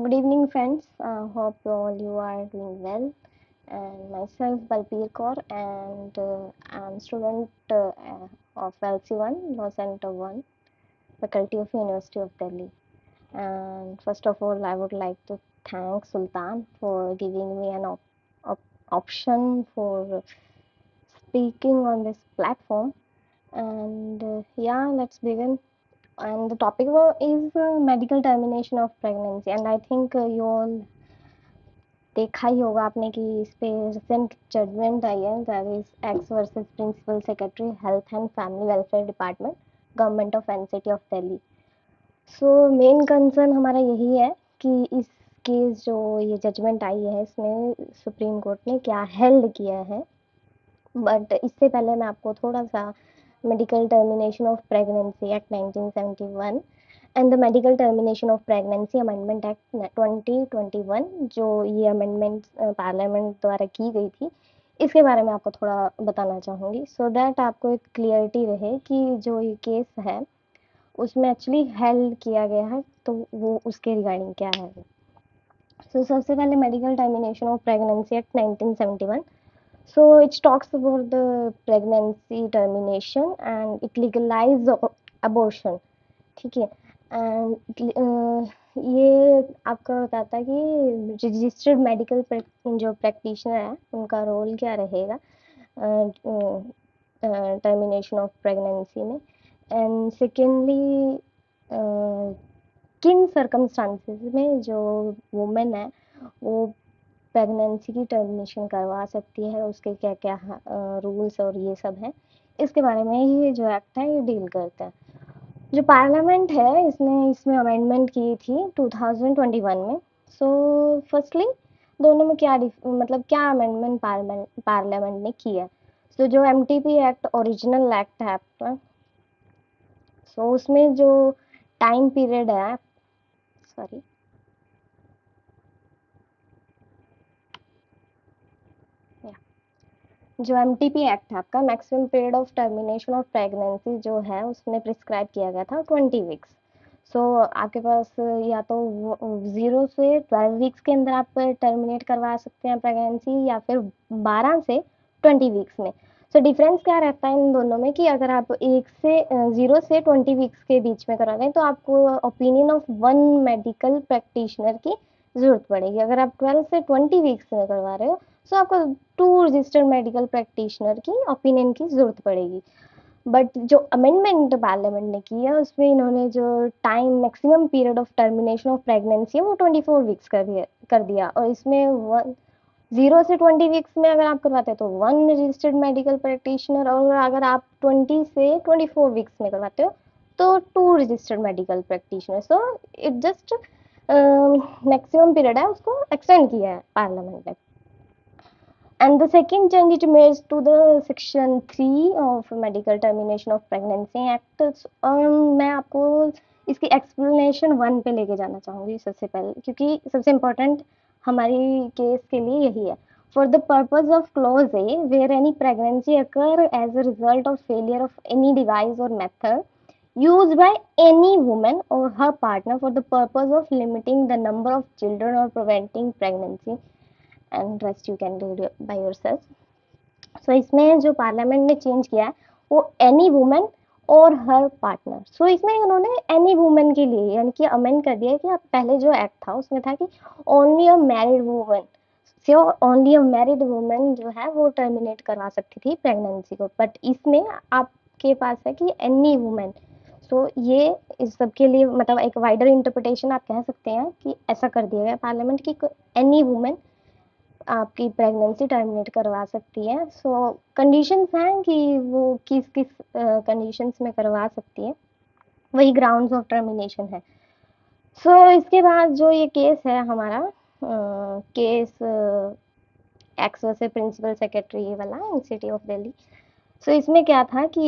Good evening, friends. Hope all you are doing well. And myself, Balbir Kaur, and I'm student of LC1, Law Center 1, Faculty of University of Delhi. And first of all, I would like to thank Sultan for giving me an option for speaking on this platform. And yeah, let's begin. And the topic is medical termination of pregnancy. And I think you all देखा ही होगा आपने कि इस पे recent judgment आई है, that is X versus principal secretary health and family welfare department, government of NCT of Delhi. So main concern हमारा यही है कि इस केस जो ये जजमेंट आई है इसमें सुप्रीम कोर्ट ने क्या हेल्ड किया है। बट इससे पहले मैं आपको थोड़ा सा medical termination of pregnancy act 1971 and the medical termination of pregnancy amendment act 2021, जो ये अमेंडमेंट पार्लियामेंट द्वारा की गई थी, इसके बारे में आपको थोड़ा बताना चाहूँगी, सो दैट आपको एक क्लियरिटी रहे कि जो ये केस है उसमें एक्चुअली हेल्ड किया गया है तो वो उसके रिगार्डिंग क्या है। सो सबसे पहले medical termination of pregnancy act 1971. So it talks about the pregnancy termination and it legalize abortion, ठीक है। एंड ये आपका बताता है कि रजिस्टर्ड मेडिकल जो प्रैक्टिशनर है उनका रोल क्या रहेगा टर्मिनेशन ऑफ प्रेगनेंसी में। एंड सेकेंडली, किन सर्कमस्टांसेस में जो वुमेन है वो प्रेगनेंसी की टर्मिनेशन करवा सकती है, उसके क्या क्या रूल्स और ये सब है, इसके बारे में ये जो एक्ट है ये डील करता है। जो पार्लियामेंट है इसने इसमें अमेंडमेंट की थी 2021 में। सो फर्स्टली दोनों में क्या मतलब क्या अमेंडमेंट पार्लियामेंट ने किया। सो जो एमटीपी एक्ट ओरिजिनल एक्ट है आपका, सो उसमें जो टाइम पीरियड है, सॉरी, जो एमटीपी एक्ट है आपका, maximum period of termination of pregnancy जो है उसमें प्रिस्क्राइब किया गया था 20 वीक्स। सो आपके पास या तो 0 से 12 वीक्स के अंदर आप टर्मिनेट करवा सकते हैं प्रेगनेंसी, या फिर 12 से 20 वीक्स में। सो डिफरेंस क्या रहता है इन दोनों में कि अगर आप 0 से 20 वीक्स के बीच में करा रहे हैं तो आपको opinion of one medical practitioner की ज़रूरत पड़ेगी। अगर आप 12 से 20 वीक्स में करवा रहे हो तो आपको 2 रजिस्टर्ड मेडिकल प्रैक्टिशनर की ओपिनियन की ज़रूरत पड़ेगी। बट जो अमेंडमेंट पार्लियामेंट ने की है उसमें इन्होंने जो time maximum period of termination of pregnancy है वो 24 वीक्स कर दिया। और इसमें 0 से 20 वीक्स में अगर आप करवाते हैं तो 1 रजिस्टर्ड मेडिकल प्रैक्टिशनर, और अगर आप 20 से 24 वीक्स में करवाते हो तो 2 registered medical practitioner. So it just maximum period है उसको एक्सटेंड किया है पार्लियामेंट ने। And the second change it made to the section 3 of medical termination of pregnancy act. मैं आपको इसकी explanation 1 पे लेके जाना चाहूँगी सबसे पहले, क्योंकि सबसे important हमारी केस के लिए यही है। For the purpose of clause A, where any pregnancy occur as a result of failure of any device or method used by any woman or her partner for the purpose of limiting the number of children or preventing pregnancy, and rest you can read by yourself. So इसमें जो parliament ने change किया है वो any women और हर partner. सो इसमें उन्होंने any women के लिए यानी कि अमेंड कर दिया कि पहले जो एक्ट था उसमें था कि only a married women, so only a married women जो है वो टर्मिनेट करवा सकती थी प्रेगनेंसी को। बट इसमें आपके पास है कि एनी वुमेन। सो ये इस सब के लिए मतलब एक वाइडर इंटरप्रिटेशन आप कह सकते हैं कि ऐसा कर दिया गया पार्लियामेंट की एनी वुमेन आपकी प्रेगनेंसी टर्मिनेट करवा सकती है। सो कंडीशंस हैं कि वो किस किस कंडीशंस में करवा सकती है, वही ग्राउंड्स ऑफ टर्मिनेशन है। सो इसके बाद जो ये केस है हमारा case X versus principal secretary वाला एनसीटी ऑफ दिल्ली। सो इसमें क्या था कि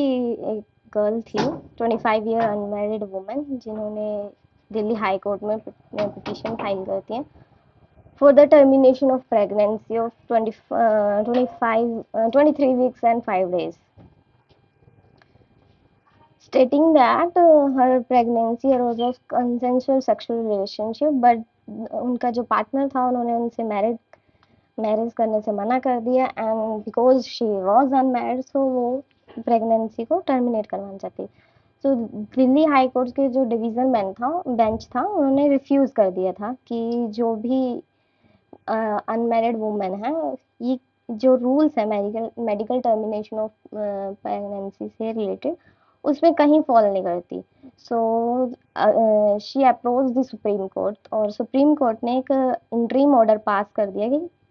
एक गर्ल थी 25 ईयर अनमैरिड वुमेन जिन्होंने दिल्ली हाई कोर्ट में पिटीशन फाइल करती हैं for the termination of pregnancy of 23 weeks and 5 days. stating that her pregnancy arose of consensual sexual relationship, but उनका जो पार्टनर था उन्होंने उनसे मैरिज करने से मना कर दिया, and because she was unmarried so वो प्रेगनेंसी को टर्मिनेट करवाना चाहती। तो दिल्ली हाई कोर्ट के जो डिवीज़न बेंच था उन्होंने रिफ्यूज़ कर दिया था कि जो भी अनमैरिड वुमेन है, ये जो रूल्स है मेडिकल टर्मिनेशन ऑफ प्रेगनेंसी से रिलेटेड उसमें कहीं फॉल नहीं करती। So she approach the supreme court, और सुप्रीम कोर्ट ने एक इंटरिम ऑर्डर पास कर दिया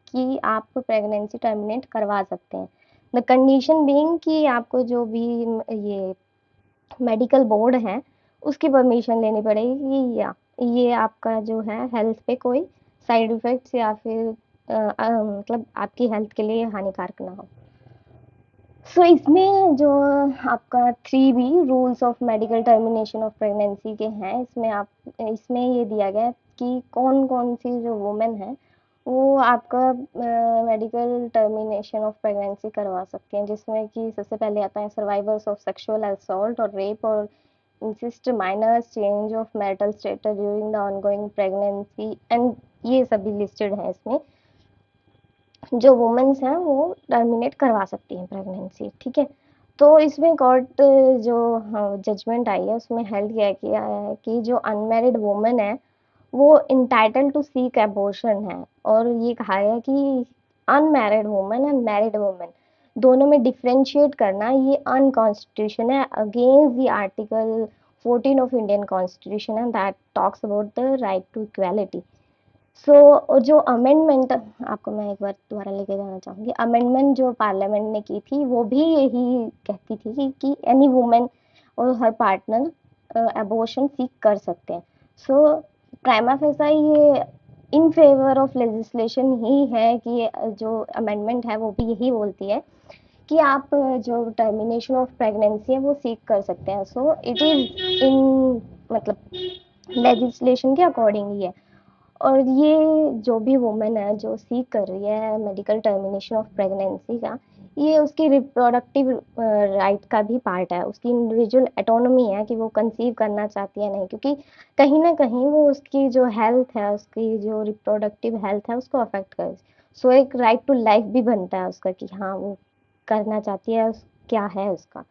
कि आप प्रेगनेंसी टर्मिनेट करवा सकते हैं, द कंडीशन बीइंग कि आपको जो भी ये मेडिकल बोर्ड है उसकी परमिशन लेनी पड़ेगी, या ये आपका जो है हेल्थ पे कोई साइड इफेक्ट्स या फिर मतलब आपकी हेल्थ के लिए हानिकारक ना हो। सो इसमें जो आपका 3B rules of medical termination of pregnancy के हैं, इसमें ये दिया गया है कि कौन कौन सी जो वुमेन है वो आपका मेडिकल टर्मिनेशन ऑफ प्रेगनेंसी करवा सकते हैं, जिसमें कि सबसे पहले आता है सर्वाइवर्स ऑफ सेक्सुअल असॉल्ट और रेप और incest minors change of marital status during the ongoing pregnancy, and ये सभी लिस्टेड हैं इसमें जो वुमेन्स हैं वो टर्मिनेट करवा सकती हैं प्रेगनेंसी। ठीक है, तो इसमें कोर्ट जो जजमेंट आई है उसमें हेल्ड किया है कि जो अनमैरिड वुमेन है वो इंटाइटल टू सीक एबॉर्शन है, और ये कहा है कि unmarried women and married women दोनों में डिफ्रेंशिएट करना ये अनकॉन्स्टिट्यूशन है, against the article 14 of Indian constitution and that talks about the right to equality. So जो अमेंडमेंट आपको मैं एक बार दोबारा लेके जाना चाहूँगी, अमेंडमेंट जो पार्लियामेंट ने की थी वो भी यही कहती थी कि एनी वुमेन और हर पार्टनर अबॉर्शन सीक कर सकते हैं। सो प्राइमा फेसा ये इन फेवर ऑफ लेजिस्लेशन ही है कि जो अमेंडमेंट है वो भी यही बोलती है कि आप जो टर्मिनेशन ऑफ प्रेगनेंसी है वो सीक कर सकते हैं। सो इट इज़ इन मतलब लेजिस्लेशन के अकॉर्डिंग ही है। और ये जो भी वुमेन है जो सीक कर रही है मेडिकल टर्मिनेशन ऑफ प्रेगनेंसी का, ये उसकी रिप्रोडक्टिव राइट का भी पार्ट है, उसकी इंडिविजुअल एटोनॉमी है कि वो कंसीव करना चाहती है नहीं, क्योंकि कहीं ना कहीं वो उसकी जो हेल्थ है, उसकी जो रिप्रोडक्टिव हेल्थ है उसको अफेक्ट करे। सो एक राइट टू लाइफ भी बनता है उसका कि हाँ वो करना चाहती है, क्या है उसका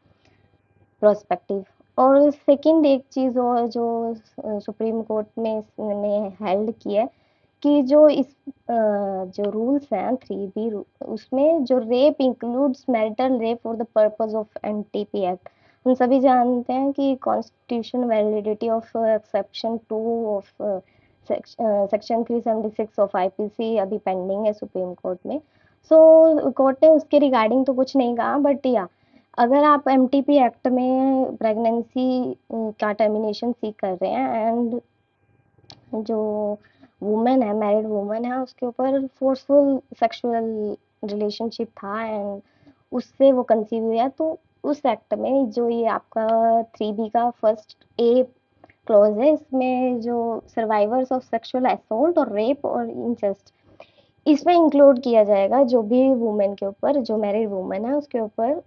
प्रोस्पेक्टिव। और सेकंड एक चीज़ और जो सुप्रीम कोर्ट में इसने हेल्ड की है कि जो जो रूल्स हैं 3B उसमें जो rape includes marital rape for the purpose of NTP act. हम सभी जानते हैं कि constitution validity of exception 2 of section 376 of IPC अभी पेंडिंग है सुप्रीम कोर्ट में। सो कोर्ट ने उसके रिगार्डिंग तो कुछ नहीं कहा, बट या अगर आप एमटीपी एक्ट में प्रेगनेंसी का टर्मिनेशन सीख कर रहे हैं एंड जो वुमेन है मैरिड वुमेन है उसके ऊपर फोर्सफुल सेक्सुअल रिलेशनशिप था एंड उससे वो कंसीव हुआ, तो उस एक्ट में जो ये आपका 3B का फर्स्ट ए क्लॉज है, इसमें जो सर्वाइवर्स ऑफ सेक्सुअल असॉल्ट और रेप और इंसेस्ट इसमें इंक्लूड किया जाएगा जो भी वुमेन के ऊपर, जो मैरिड वुमेन है उसके ऊपर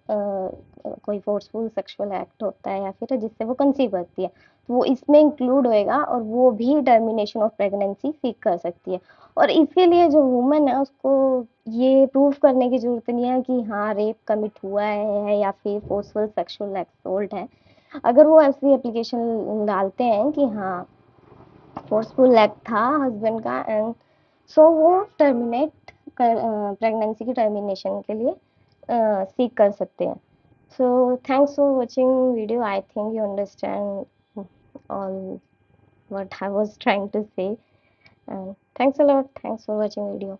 कोई फोर्सफुल सेक्सुअल एक्ट होता है या फिर जिससे वो कंसीव करती है, तो वो इसमें इंक्लूड होएगा और वो भी टर्मिनेशन ऑफ प्रेगनेंसी सीख कर सकती है। और इसके लिए जो वुमेन है उसको ये प्रूव करने की जरूरत नहीं है कि हाँ रेप कमिट हुआ है या फिर फोर्सफुल सेक्सुअल असॉल्ट है। अगर वो ऐसी एप्लीकेशन डालते हैं कि हाँ फोर्सफुल एक्ट था हस्बैंड का एंड सो वो टर्मिनेट प्रेगनेंसी की टर्मिनेशन के लिए सीख कर सकते हैं। So thanks for watching video, I think you understand all what I was trying to say, and thanks a lot, thanks for watching video.